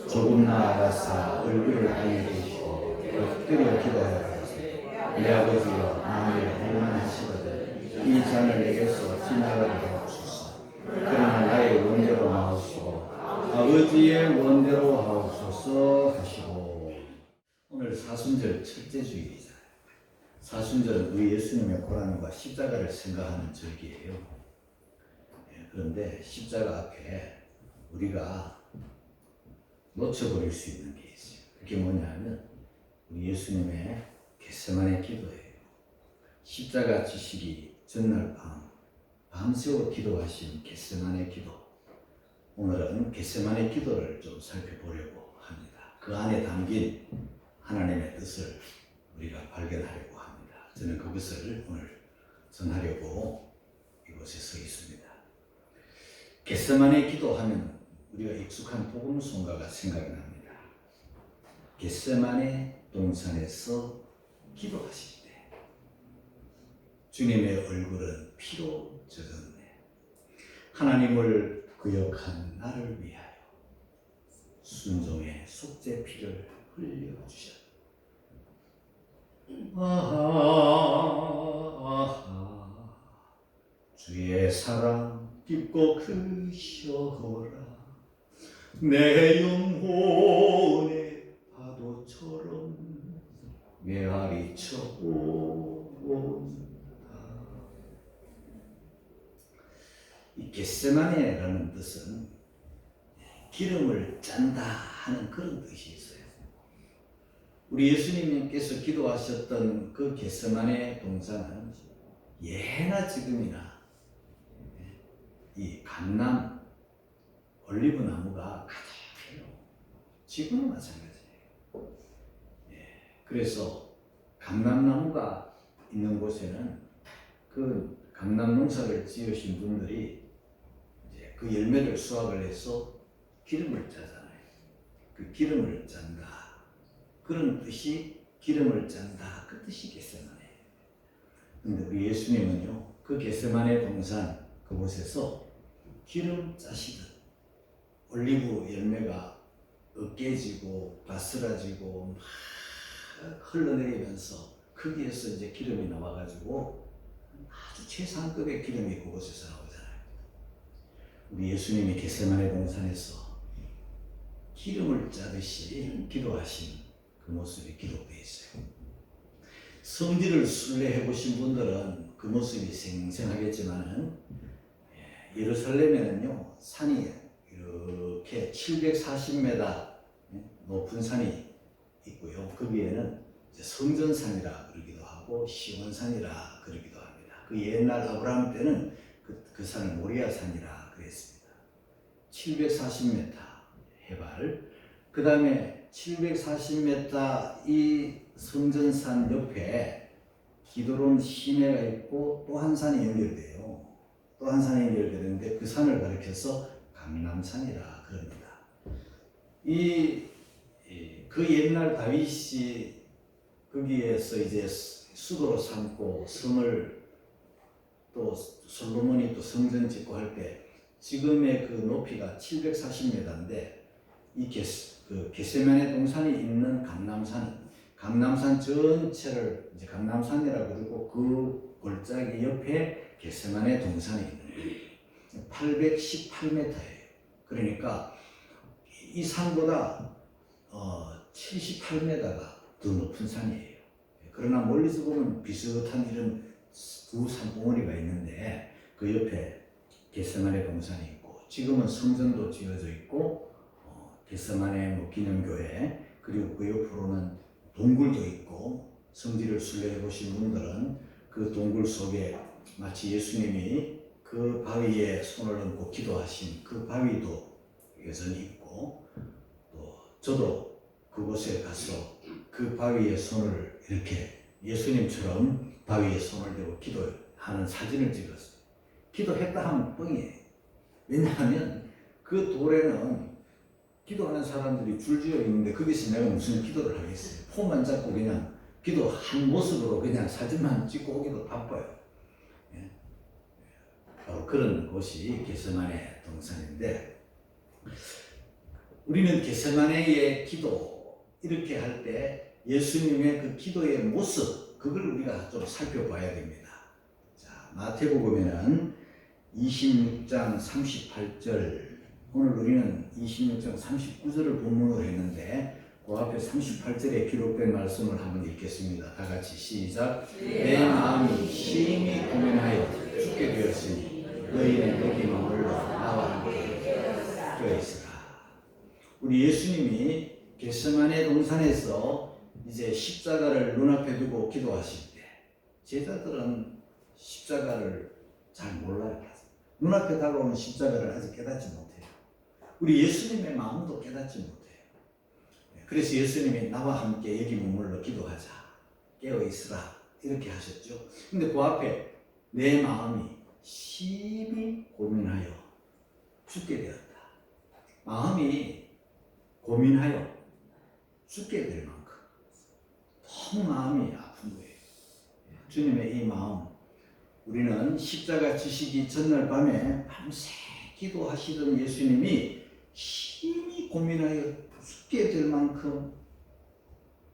조금 나아가사 얼굴을 땅에 대시고 엎드려 기도하여 내 아버지여 만일 원하시거든 이 잔을 내게서 지나가게 하옵소서. 그러나 나의 원대로 하옵소서 아버지의 원대로 하옵소서 하시고. 오늘 사순절 첫째 주일이잖아요. 사순절은 우리 예수님의 고난과 십자가를 생각하는 절기예요. 그런데 십자가 앞에 우리가 놓쳐버릴 수 있는 게 있어요. 그게 뭐냐면 우리 예수님의 겟세마네 기도예요. 십자가 지시기 전날 밤새워 기도하신 겟세마네 기도. 오늘은 겟세마네 기도를 좀 살펴보려고 합니다. 그 안에 담긴 하나님의 뜻을 우리가 발견하려고 합니다. 저는 그것을 오늘 전하려고 이곳에 서 있습니다. 겟세마네 기도하면 우리가 익숙한 복음송가가 생각이 납니다. 겟세마네 동산에서 기도하실 때 주님의 얼굴은 피로 젖었네. 하나님을 구역한 나를 위하여 순종의 속죄 피를 흘려주셨다. 주의 사랑 깊고 크셔라. 내 영혼의 파도처럼 메아리쳐 온다. 이 겟세마네라는 뜻은 기름을 짠다 하는 그런 뜻이 있어요. 우리 예수님께서 기도하셨던 그 겟세마네 동산은 예나 지금이나 이 감람 올리브 나무가 가득해요. 지금은 마찬가지예요. 그래서 감람나무가 있는 곳에는 그 감람 농사를 지으신 분들이 이제 그 열매를 수확을 해서 기름을 짜잖아요. 그 기름을 짠다. 그런 뜻이 기름을 짠다. 그 뜻이 겟세마네. 근데 우리 예수님은요, 그 겟세마네 동산 그곳에서 기름 짜시듯 올리브 열매가 으깨지고 바스라지고 막 흘러내리면서 거기에서 이제 기름이 나와가지고 아주 최상급의 기름이 그곳에서 나오잖아요. 우리 예수님이 겟세마네 동산에서 기름을 짜듯이 기도하신 그 모습이 기록되어 있어요. 성지를 순례해 보신 분들은 그 모습이 생생하겠지만은 예루살렘에는요 산이 이렇게 740m 높은 산이 있고요. 거기에는 이제 성전산이라 그러기도 하고 시온산이라 그러기도 합니다. 그 옛날 아브라함 때는 그 산을 모리아산이라 그랬습니다. 740m 해발. 그 다음에 740m 이 성전산 옆에 기드론 시내가 있고 또 한 산이 연결돼요. 또 한 산이 연결되는데 그 산을 가리켜서 감람산이라 그럽니다. 그 옛날 다윗이 거기에서 이제 수도로 삼고 성을 또 솔로몬이 또 성전 짓고 할 때 지금의 그 높이가 740m인데 이 겟세마네 동산이 있는 감람산 전체를 이제 감람산이라고 그러고 그 골짜기 옆에 겟세마네 동산이 있는 거예요. 818m예요. 그러니까 이 산보다 78m가 더 높은 산이에요. 그러나 멀리서 보면 비슷한 이런 두 산봉우리가 있는데 그 옆에 겟세마네 동산이 있고 지금은 성전도 지어져 있고 겟세마네 기념교회 그리고 그 옆으로는 동굴도 있고 성지를 순례해 보신 분들은 그 동굴 속에 마치 예수님이 그 바위에 손을 얹고 기도하신 그 바위도 여전히 있고 또 저도 그곳에 가서 그 바위에 손을 이렇게 예수님처럼 바위에 손을 대고 기도하는 사진을 찍었어요. 기도했다 하면 뻥이에요. 왜냐하면 그 돌에는 기도하는 사람들이 줄지어 있는데 거기서 내가 무슨 기도를 하겠어요. 폰만 잡고 그냥 기도한 모습으로 그냥 사진만 찍고 오기도 바빠요. 바로 그런 곳이 겟세마네 동산인데 우리는 겟세마네의 기도 이렇게 할 때 예수님의 그 기도의 모습 그걸 우리가 좀 살펴봐야 됩니다. 자, 마태복음에는 26장 38절 오늘 우리는 26장 39절을 본문으로 했는데 그 앞에 38절에 기록된 말씀을 한번 읽겠습니다. 다 같이 시작. 내 마음이 심히 고민하여 죽게 되었으니 너희는 여기 머물러 나와 함께 깨어 있으라. 우리 예수님이 겟세마네 동산에서 이제 십자가를 눈앞에 두고 기도하실 때 제자들은 십자가를 잘 몰라요. 눈앞에 다가오는 십자가를 아직 깨닫지 못해요. 우리 예수님의 마음도 깨닫지 못해요. 그래서 예수님이 나와 함께 여기 머물러 기도하자. 깨어 있으라. 이렇게 하셨죠. 근데 그 앞에 내 마음이 심히 고민하여 죽게 되었다. 마음이 고민하여 죽게 될 만큼 너무 마음이 아픈 거예요. 주님의 이 마음 우리는 십자가 지시기 전날 밤에 밤새 기도하시던 예수님이 심히 고민하여 죽게 될 만큼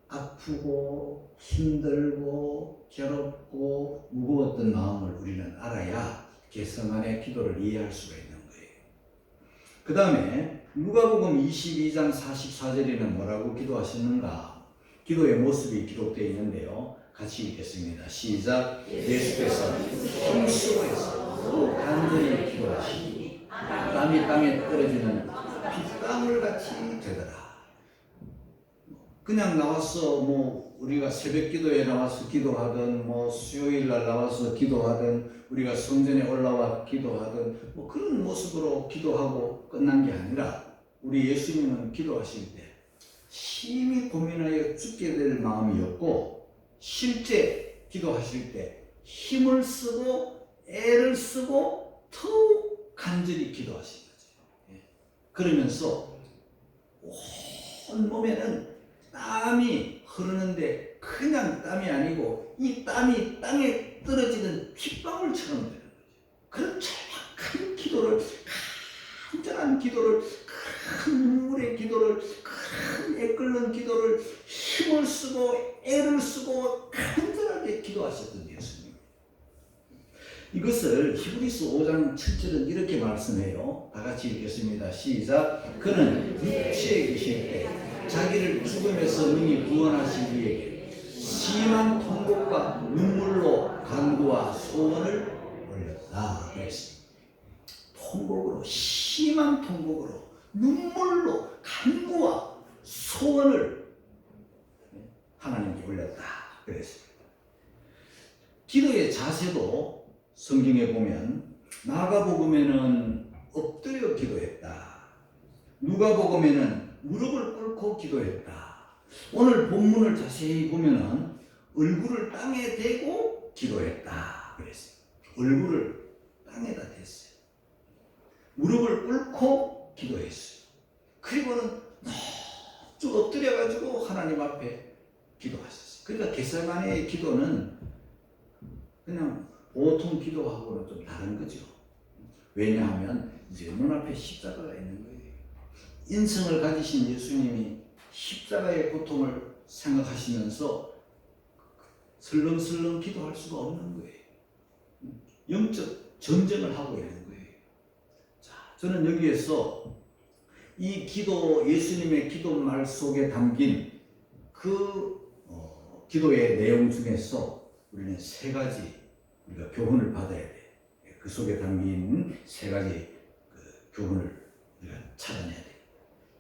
아프고 힘들고 괴롭고 무거웠던 마음을 우리는 알아야 겟세마네 기도를 이해할 수가 있는 거예요. 그 다음에 누가복음 22장 44절에는 뭐라고 기도하셨는가? 기도의 모습이 기록되어 있는데요. 같이 읽겠습니다. 시작. 예수께서 힘쓰고서 간절히 기도하시니 땀이 땅에 떨어지는 빗방울 같이 되더라. 그냥 나와서 우리가 새벽 기도에 나와서 기도하든 수요일 날 나와서 기도하든 우리가 성전에 올라와 기도하든 그런 모습으로 기도하고 끝난 게 아니라 우리 예수님은 기도하실 때 심히 고민하여 죽게 될 마음이었고 실제 기도하실 때 힘을 쓰고 애를 쓰고 더욱 간절히 기도하신 거죠. 그러면서 온 몸에는 땀이 흐르는데 그냥 땀이 아니고 이 땀이 땅에 떨어지는 핏방울처럼 되는 거죠. 그런 정확한 기도를, 간절한 기도를, 큰 눈물의 기도를, 큰 애끓는 기도를 힘을 쓰고 애를 쓰고 간절하게 기도하셨던 예수님. 이것을 히브리서 5장 7절은 이렇게 말씀해요. 다 같이 읽겠습니다. 시작. 그는 육체에 계실 때 자기를 죽음에서 능히 구원하시기 위해 심한 통곡과 눈물로 간구와 소원을 올렸다. 그랬습니다. 통곡으로, 심한 통곡으로, 눈물로 간구와 소원을 하나님께 올렸다. 그랬습니다. 기도의 자세도 성경에 보면 마가복음에는 엎드려 기도했다. 누가복음에는 무릎을 꿇고 기도했다. 오늘 본문을 자세히 보면은 얼굴을 땅에 대고 기도했다. 그랬어요. 얼굴을 땅에다 댔어요. 무릎을 꿇고 기도했어요. 그리고는 쭉 엎드려가지고 하나님 앞에 기도하셨어요. 그러니까 겟세마네의 기도는 그냥 보통 기도하고는 좀 다른 거죠. 왜냐하면 이제 눈앞에 십자가가 있는 거예요. 인성을 가지신 예수님이 십자가의 고통을 생각하시면서 설렁설렁 기도할 수가 없는 거예요. 영적 전쟁을 하고 있는 거예요. 자, 저는 여기에서 이 기도, 예수님의 기도말 속에 담긴 그 기도의 내용 중에서 우리는 세 가지 우리가 교훈을 받아야 돼. 그 속에 담긴 세 가지 교훈을 우리가 찾아내야 돼.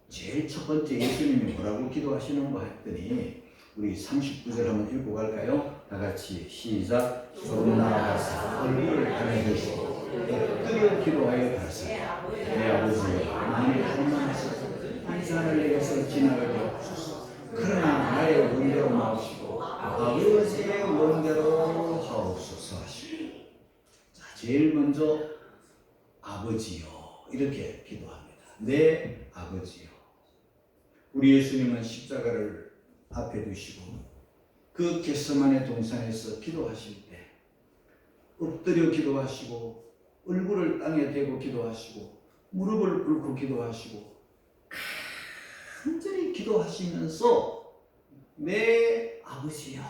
제일 첫 번째 예수님이 뭐라고 기도하시는가 했더니 우리 39절 한번 읽고 갈까요? 다 같이 시작. 조금 나아가서 얼굴을 향해 드시고 엎드려 기도하여 가라사대 내 아버지여 만일 할만하셔서 이 잔을 내게서 지나가게 하옵소서. 그러나 나의 원대로 마옵시고 아버지의 원대로 하옵소서 하시고. 자, 제일 먼저 아버지요 이렇게 기도합니다. 내 아버지요. 우리 예수님은 십자가를 앞에 두시고 그 겟세마네 동산에서 기도하실 때 엎드려 기도하시고 얼굴을 땅에 대고 기도하시고 무릎을 꿇고 기도하시고 간절히 기도하시면서 내 아버지여,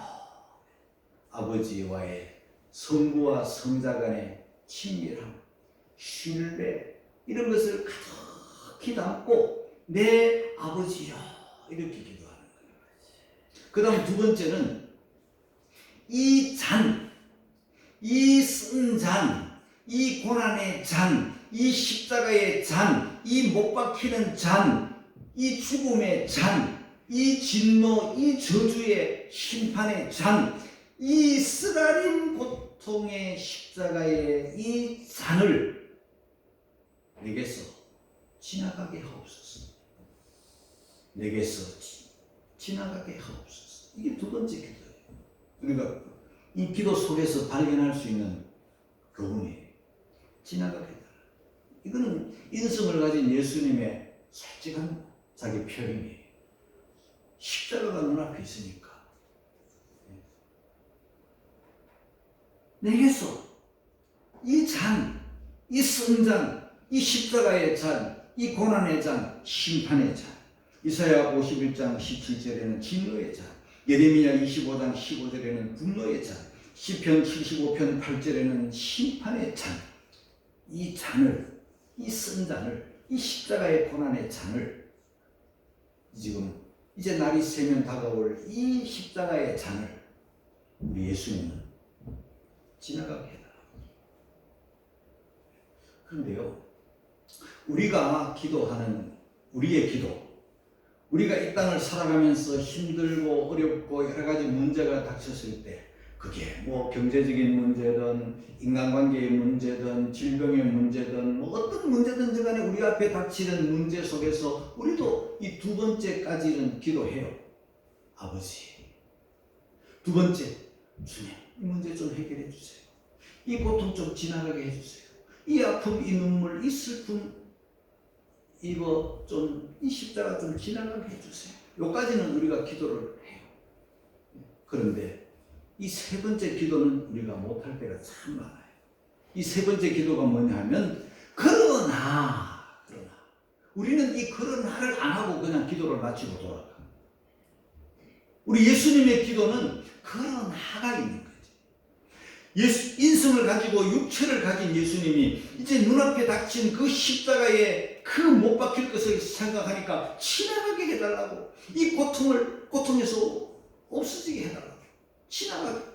아버지와의 성부와 성자 간의 친밀함, 신뢰, 이런 것을 가득히 담고 내 아버지여 이렇게 기도하는 거예요. 그 다음 두 번째는 이 잔, 이 쓴 잔, 이 고난의 잔, 이 십자가의 잔, 이 못 박히는 잔, 이 죽음의 잔, 이 진노, 이 저주의 심판의 잔, 이 쓰라린 고통의 십자가의 이 잔을 내게서 지나가게 하옵소서. 내게서 지나가게 하옵소서. 이게 두 번째 기도예요. 우리가 이 기도 속에서 발견할 수 있는 교훈이에요. 지나가게 해달라. 이거는 인성을 가진 예수님의 솔직한 자기 표현이에요. 십자가가 눈앞에 있으니까 내게서 이 잔, 이 쓴 잔, 이 십자가의 잔, 이 고난의 잔, 심판의 잔, 이사야 51장 17절에는 진노의 잔, 예레미야 25장 15절에는 분노의 잔, 시편 75편 8절에는 심판의 잔, 이 잔을, 이 쓴 잔을, 이 십자가의 고난의 잔을 지금 이제 날이 새면 다가올 이 십자가의 잔을 우리 예수님은 지나가게 해달라. 그런데요, 우리가 기도하는 우리의 기도, 우리가 이 땅을 살아가면서 힘들고 어렵고 여러 가지 문제가 닥쳤을 때, 그게 뭐 경제적인 문제든 인간관계의 문제든 질병의 문제든 뭐 어떤 문제든지 간에 우리 앞에 닥치는 문제 속에서 우리도 이 두 번째까지는 기도해요. 아버지, 두 번째, 주님, 이 문제 좀 해결해 주세요. 이 고통 좀 지나가게 해주세요. 이 아픔, 이 눈물, 이 슬픔, 이거 좀, 이 십자가 좀 지나가게 해주세요. 여기까지는 우리가 기도를 해요. 그런데 이 세 번째 기도는 우리가 못할 때가 참 많아요. 이 세 번째 기도가 뭐냐 하면, 그러나 우리는 이 그러나를 안 하고 그냥 기도를 마치고 돌아가. 우리 예수님의 기도는 그러나가 있는 거지. 인성을 가지고 육체를 가진 예수님이 이제 눈앞에 닥친 그 십자가에 그 못 박힐 것을 생각하니까 지나가게 해달라고. 이 고통에서 없어지게 해달라고. 지나가게.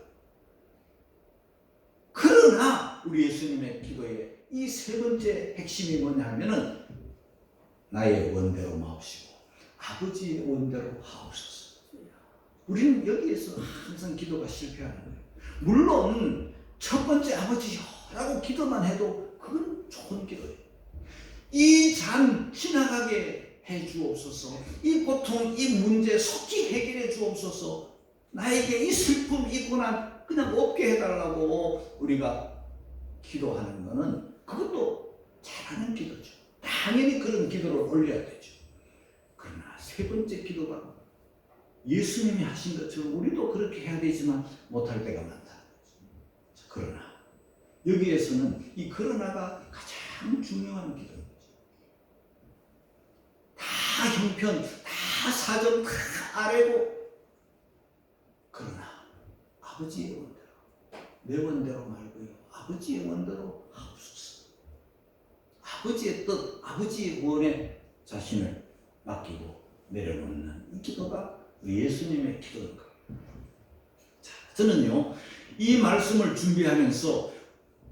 그러나 우리 예수님의 기도의 이 세 번째 핵심이 뭐냐 하면은, 나의 원대로 마옵시고 아버지의 원대로 하옵소서. 우리는 여기에서 항상 기도가 실패하는 거예요. 물론 첫 번째 아버지요라고 기도만 해도 그건 좋은 기도예요. 이 잔 지나가게 해 주옵소서. 이 고통, 이 문제 속히 해결해 주옵소서. 나에게 이 슬픔, 이 고난 그냥 없게 해달라고 우리가 기도하는 거는 그것도 잘하는 기도죠. 당연히 그런 기도를 올려야 되죠. 그러나 세 번째 기도가 예수님이 하신 것처럼 우리도 그렇게 해야 되지만 못할 때가 많다. 그러나 여기에서는 이 그러나가 가장 중요한 기도인 거죠. 다 형편, 다 사정, 다 아래고, 그러나 아버지의 원대로, 내 원대로 말고요, 아버지의 원대로 하옵소서. 아버지의 뜻, 아버지의 원에 자신을 맡기고 내려놓는 이 기도가 우리 예수님의 기도인 겁니다. 자, 저는요, 이 말씀을 준비하면서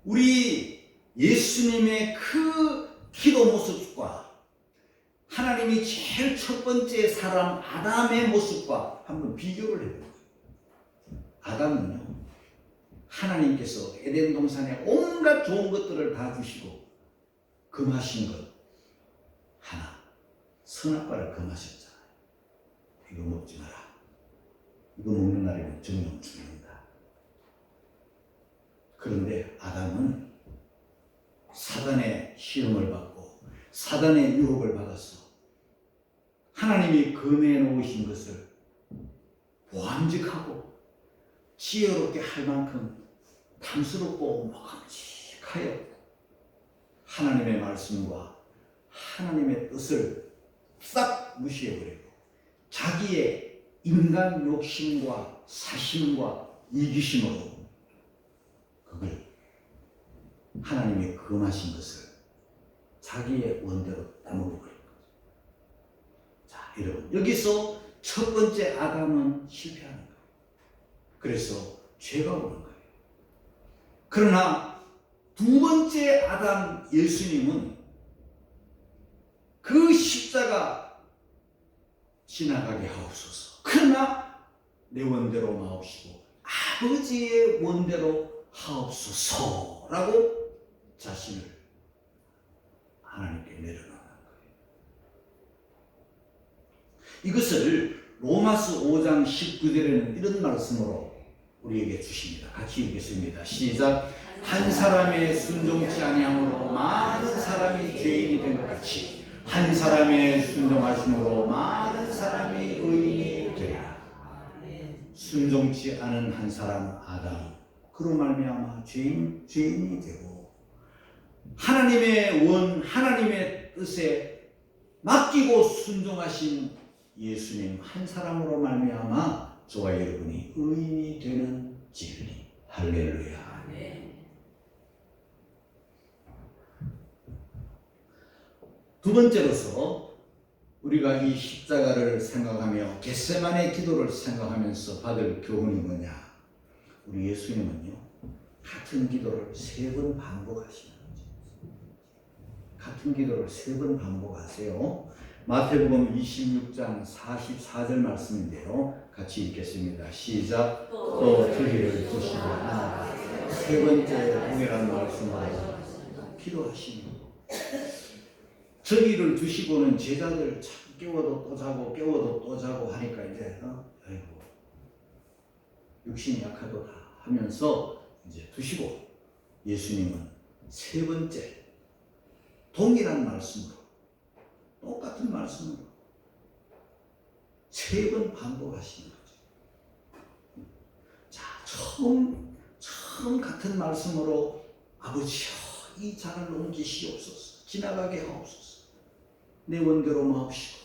우리 예수님의 그 기도 모습과 하나님이 제일 첫 번째 사람 아담의 모습과 한번 비교를 해봐요. 아담은요, 하나님께서 에덴 동산에 온갖 좋은 것들을 다 주시고 금하신 것 하나, 선악과를 금하셨잖아요. 이거 먹지 마라. 이거 먹는 날이면 정령 죽는다. 그런데 아담은 사단의 시험을 받고 사단의 유혹을 받았어. 하나님이 금해 놓으신 것을 보암직하고 지혜롭게 할 만큼 탐스럽고 먹음직하여 하나님의 말씀과 하나님의 뜻을 싹 무시해버리고 자기의 인간 욕심과 사심과 이기심으로 그걸 하나님이 금하신 것을 자기의 원대로 따먹어버린 거죠. 자, 여러분, 여기서 첫 번째 아담은 실패하는 거예요. 그래서 죄가 오는 거예요. 그러나 두 번째 아담 예수님은 그 십자가 지나가게 하옵소서. 그러나 내 원대로 마옵시고 아버지의 원대로 하옵소서라고 자신을 하나님께 내려놓는 거예요. 이것을 로마서 5장 19절에는 이런 말씀으로 우리에게 주십니다. 같이 읽겠습니다. 시작. 한 사람의 순종치 아니함으로 많은 사람이 죄인이 된 것 같이 한 사람의 순종하심으로 많은 사람이 의인이 되리라. 순종치 않은 한 사람 아담, 그로 말미암아 죄인이 되고 하나님의 뜻에 맡기고 순종하신 예수님 한 사람으로 말미암아 저와 여러분이 의인이 되는 진리. 할렐루야. 두 번째로서 우리가 이 십자가를 생각하며 겟세마네 기도를 생각하면서 받을 교훈이 뭐냐? 우리 예수님은요, 같은 기도를 3번 반복하시는 거죠. 같은 기도를 3번 반복하세요. 마태복음 26장 44절 말씀인데요. 같이 읽겠습니다. 시작. 또 저기를 두시거나 세 번째 동일한 말씀으로 기도하시는 저기를 두시고는 제자들 참 깨워도 또 자고 깨워도 또 자고 하니까 이제 아이고 육신이 약하도다 하면서 이제 두시고 예수님은 세 번째 동일한 말씀으로 똑같은 말씀으로 3번 반복하시는 거죠. 자, 처음 같은 말씀으로 아버지여 이 잔을 옮기시옵소서. 지나가게 하옵소서. 내 원대로 마옵시고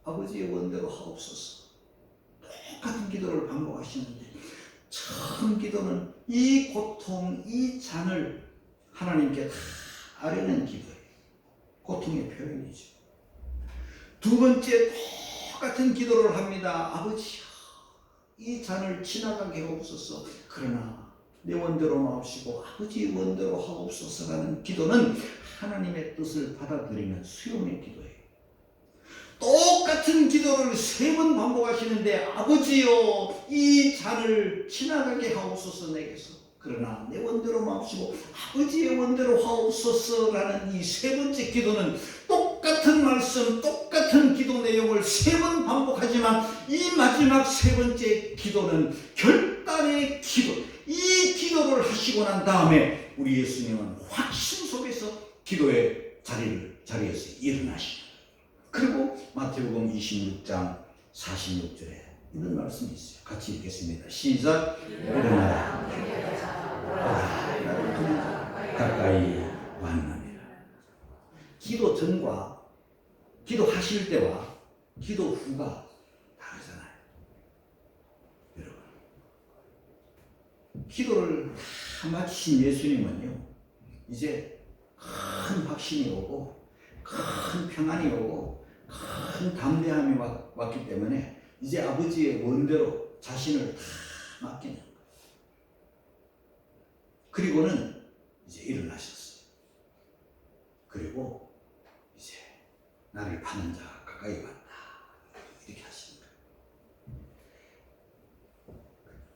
아버지의 원대로 하옵소서. 똑같은 기도를 반복하시는데 처음 기도는 이 고통, 이 잔을 하나님께 다 아뢰는 기도예요. 고통의 표현이죠. 두 번째 똑같은 기도를 합니다. 아버지여 이 잔을 지나가게 하옵소서. 그러나 내 원대로 마옵시고 아버지의 원대로 하옵소서라는 기도는 하나님의 뜻을 받아들이는 수용의 기도예요. 똑같은 기도를 3번 반복하시는데 아버지여 이 잔을 지나가게 하옵소서 내게서. 그러나 내 원대로 마옵시고 아버지의 원대로 하옵소서라는 이 3번째 기도는 똑같은 말씀, 똑같은 기도 내용을 3번 반복하지만 이 마지막 3번째 기도는 결단의 기도. 이 기도를 하시고 난 다음에 우리 예수님은 확신 속에서 기도의 자리에서 일어나시는. 그리고 마태복음 26장 46절에 이런 말씀이 있어요. 같이 읽겠습니다. 시작. 일어나라. 가까이 왔느니라. 기도 전과 기도하실 때와 기도 후가 다르잖아요. 여러분, 기도를 다 마치신 예수님은요 이제 큰 확신이 오고 큰 평안이 오고 큰 담대함이 왔기 때문에 이제 아버지의 원대로 자신을 다 맡기는 거예요. 그리고는 이제 일어나셨어요. 그리고 이제 나를 파는 자가 가까이 왔다 이렇게 하시는 거예요.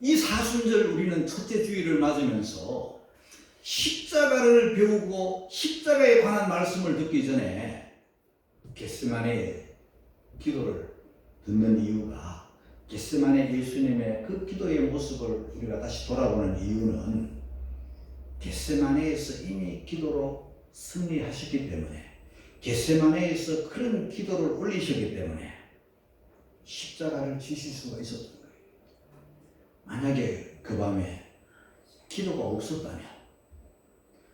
이 사순절 우리는 첫째 주일을 맞으면서 십자가를 배우고 십자가에 관한 말씀을 듣기 전에 겟세마네 기도를 듣는 이유가 겟세마네 예수님의 그 기도의 모습을 우리가 다시 돌아보는 이유는 겟세마네에서 이미 기도로 승리하셨기 때문에 겟세마네에서 그런 기도를 올리셨기 때문에 십자가를 지실 수가 있었던 거예요. 만약에 그 밤에 기도가 없었다면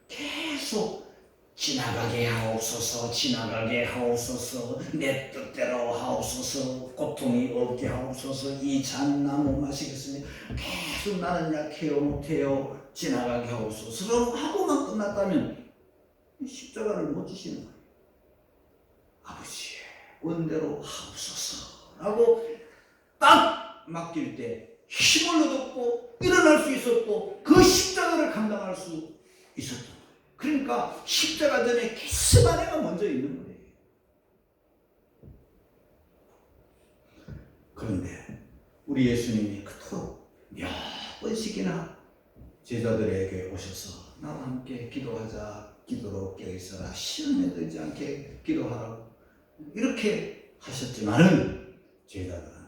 계속 지나가게 하옵소서, 지나가게 하옵소서, 내 뜻대로 하옵소서, 고통이 없게 하옵소서, 이 잔 나 못 마시겠으니 계속 나는 약해요, 못해요, 지나가게 하옵소서 하고만 끝났다면 십자가를 못 지시는 거예요. 아버지의 원대로 하옵소서라고 딱 맡길 때 힘을 얻었고 일어날 수 있었고 그 십자가를 감당할 수 있었던 거예요. 그러니까 십자가 전에 겟세마네가 먼저 있는 거예요. 그런데 우리 예수님이 그토록 몇 번씩이나 제자들에게 오셔서 나와 함께 기도하자, 기도로 깨어있어라, 시험에 들지 않게 기도하라고 이렇게 하셨지만은 제자들은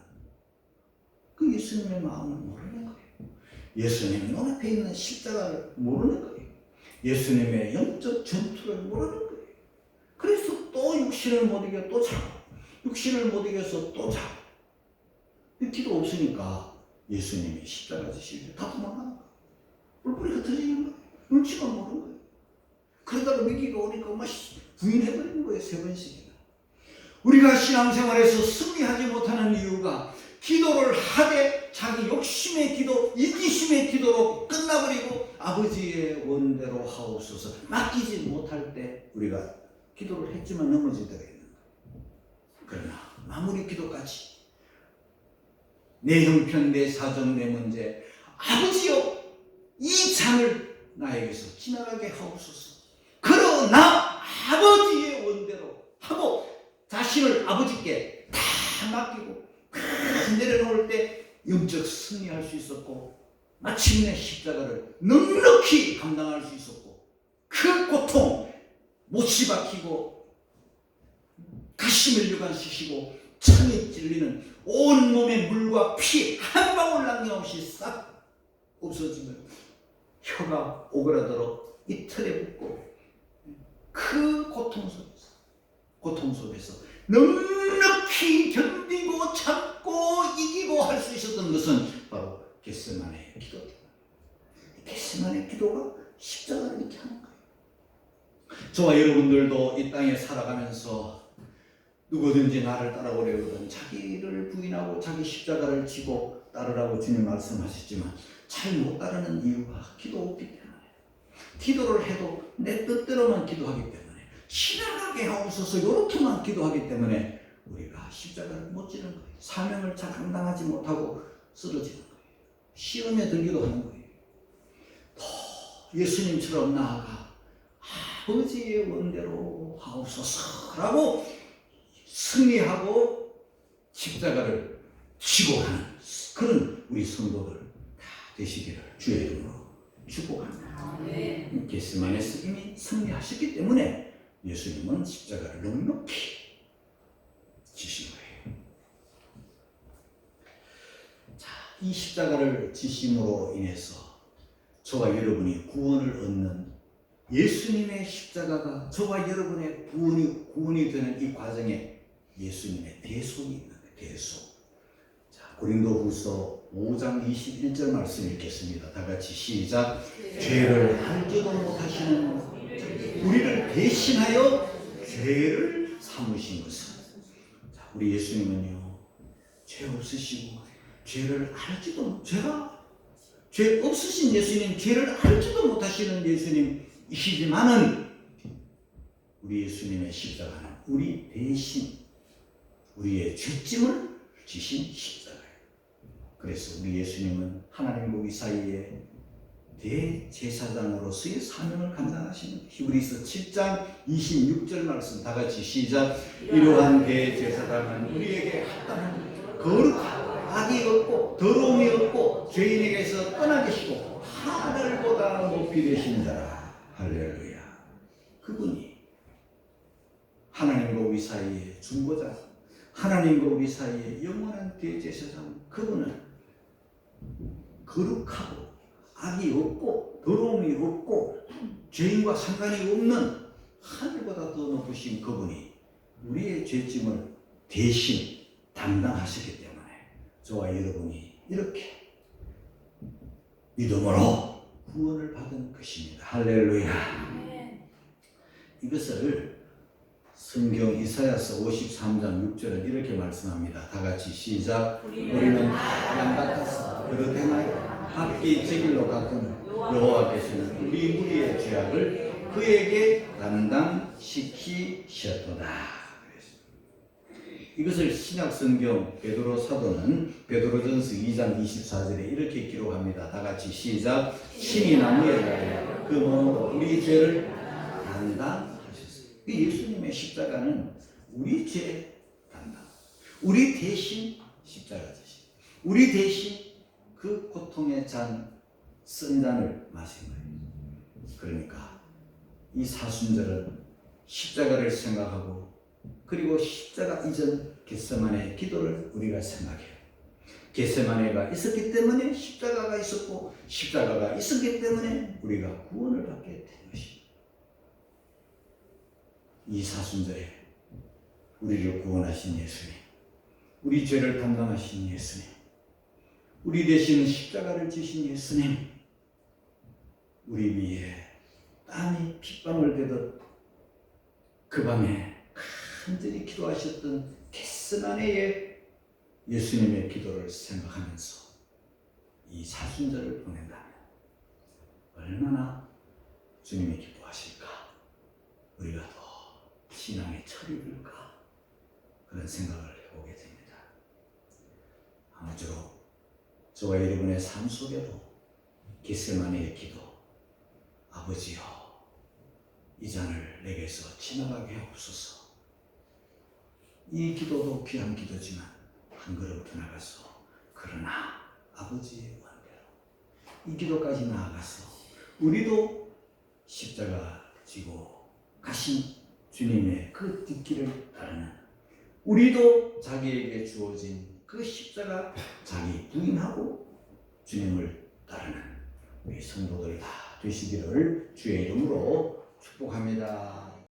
그 예수님의 마음을 모르는 거예요. 예수님 눈앞에 있는 십자가를 모르는 거예요. 예수님의 영적 전투를 모르는 거예요. 그래서 또 육신을 못 이겨 또 자고, 육신을 못 이겨서 또 자고. 기도 없으니까 예수님이 십자가 지실 때 다 도망가는 거예요. 뿔뿔이 흩어지는 거예요. 눈치가 모르는 거예요. 그러다가 위기가 오니까 막 부인해버리는 거예요. 3번씩이나. 우리가 신앙생활에서 승리하지 못하는 이유가 기도를 하되 자기 욕심의 기도, 이기심의 기도로 끝나버리고 아버지의 원대로 하옵소서 맡기지 못할 때 우리가 기도를 했지만 넘어질 때가 있는 거예요. 그러나 마무리 기도까지 내 형편, 내 사정, 내 문제, 아버지여 이 잔을 나에게서 지나가게 하옵소서. 그러나 아버지의 원대로 하고 자신을 아버지께 다 맡기고 다 내려놓을 때 영적 승리할 수 있었고 마침내 십자가를 넉넉히 감당할 수 있었고 그 고통 못이 박히고 가심을 유관시키고 창에 찔리는 온 몸의 물과 피 한 방울 남김없이 싹 없어지면 혀가 오그라들어 이틀에 붓고 그 고통 속에서 넉넉히 견디고 참고 이기고 할 수 있었던 것은 바로 겟세마네의 기도입니다. 겟세마네의 기도가 십자가를 이렇게 하는 거예요. 저와 여러분들도 이 땅에 살아가면서 누구든지 나를 따라오려거든 자기를 부인하고 자기 십자가를 지고 따르라고 주님 말씀하셨지만 잘 못 따르는 이유가 기도 없기 때문에 기도를 해도 내 뜻대로만 기도하기 때문에 지나가게 하옵소서 이렇게만 기도하기 때문에 우리가 십자가를 못 지는 거예요. 사명을 잘 감당하지 못하고 쓰러지는 거예요. 시험에 들기도 하는 거예요. 더 예수님처럼 나아가 아버지의 원대로 하옵소서라고 승리하고 십자가를 지고 가는 그런 우리 성도들 다 되시기를 주의 이름으로 축복합니다. 겟세마네에서 이미 승리하셨기 때문에 예수님은 십자가를 넉넉히 지신 거예요. 자, 이 십자가를 지심으로 인해서 저와 여러분이 구원을 얻는 예수님의 십자가가 저와 여러분의 구원이 되는 이 과정에 예수님의 대속이 있는 거예요. 대속. 자, 고린도후서 5장 21절 말씀 읽겠습니다. 다 같이 시작. 죄를 알지도 못하시는 우리를 대신하여 죄를 삼으신 것은. 자, 우리 예수님은요 죄 없으시고 죄를 알지도 죄 없으신 예수님, 죄를 알지도 못하시는 예수님이시지만은 우리 예수님의 십자가는 우리 대신 우리의 죄짐을 지신 십자가예요. 그래서 우리 예수님은 하나님과 우리 사이에 대제사장으로서의 사명을 감당하시는 히브리서 7장 26절 말씀 다 같이 시작. 이러한 대제사장은 우리에게 합당한 거룩하고 악이 없고 더러움이 없고 죄인에게서 떠나 계시고 하늘보다 높이 되신 자라. 할렐루야. 그분이 하나님과 우리 사이의 중보자, 하나님과 우리 사이의 영원한 대제사장, 그분은 거룩하고 악이 없고 더러움이 없고 죄인과 상관이 없는 하늘보다 더 높으신 그분이 우리의 죄짐을 대신 담당하셨기 때문에 저와 여러분이 이렇게 믿음으로 구원을 받은 것입니다. 할렐루야. 이것을 성경 이사야서 53장 6절은 이렇게 말씀합니다. 다 같이 시작. 우리는 양 같아서 그릇 행하여 앞뒤 제 길로 가끔 여호와께서는 우리 무리의 죄악을 그에게 감당시키셨도다. 이것을 신약성경 베드로 사도는 베드로전서 2장 24절에 이렇게 기록합니다. 다 같이 시작. 신이 나무에 달려 그 몸으로 우리 죄를 담당하셨어요. 예수님의 십자가는 우리 죄 담당, 우리 대신 십자가 지시, 우리 대신 그 고통의 쓴 잔을 마신 거예요. 그러니까 이 사순절은 십자가를 생각하고, 그리고 십자가 이전 겟세마네 기도를 우리가 생각해요. 겟세마네가 있었기 때문에 십자가가 있었고, 십자가가 있었기 때문에 우리가 구원을 받게 된 것입니다. 이 사순절에 우리를 구원하신 예수님, 우리 죄를 담당하신 예수님, 우리 대신 십자가를 지신 예수님, 우리 위에 땀이 핏방울 되듯 그 밤에 간절히 기도하셨던 겟세마네의 예수님의 기도를 생각하면서 이 사순절을 보낸다면 얼마나 주님이 기뻐하실까? 우리가 더 신앙의 철이 들까? 그런 생각을 해보게 됩니다. 아무쪼록 저와 여러분의 삶 속에도 겟세마네의 기도, 아버지여 이 잔을 내게서 지나가게 하옵소서. 이 기도도 귀한 기도지만 한 걸음 더 나가서, 그러나 아버지의 원대로 이 기도까지 나아가서 우리도 십자가 지고 가신 주님의 그 뒷길을 따르는, 우리도 자기에게 주어진 그 십자가 자기 부인하고 주님을 따르는 우리 성도들 다 되시기를 주의 이름으로 축복합니다.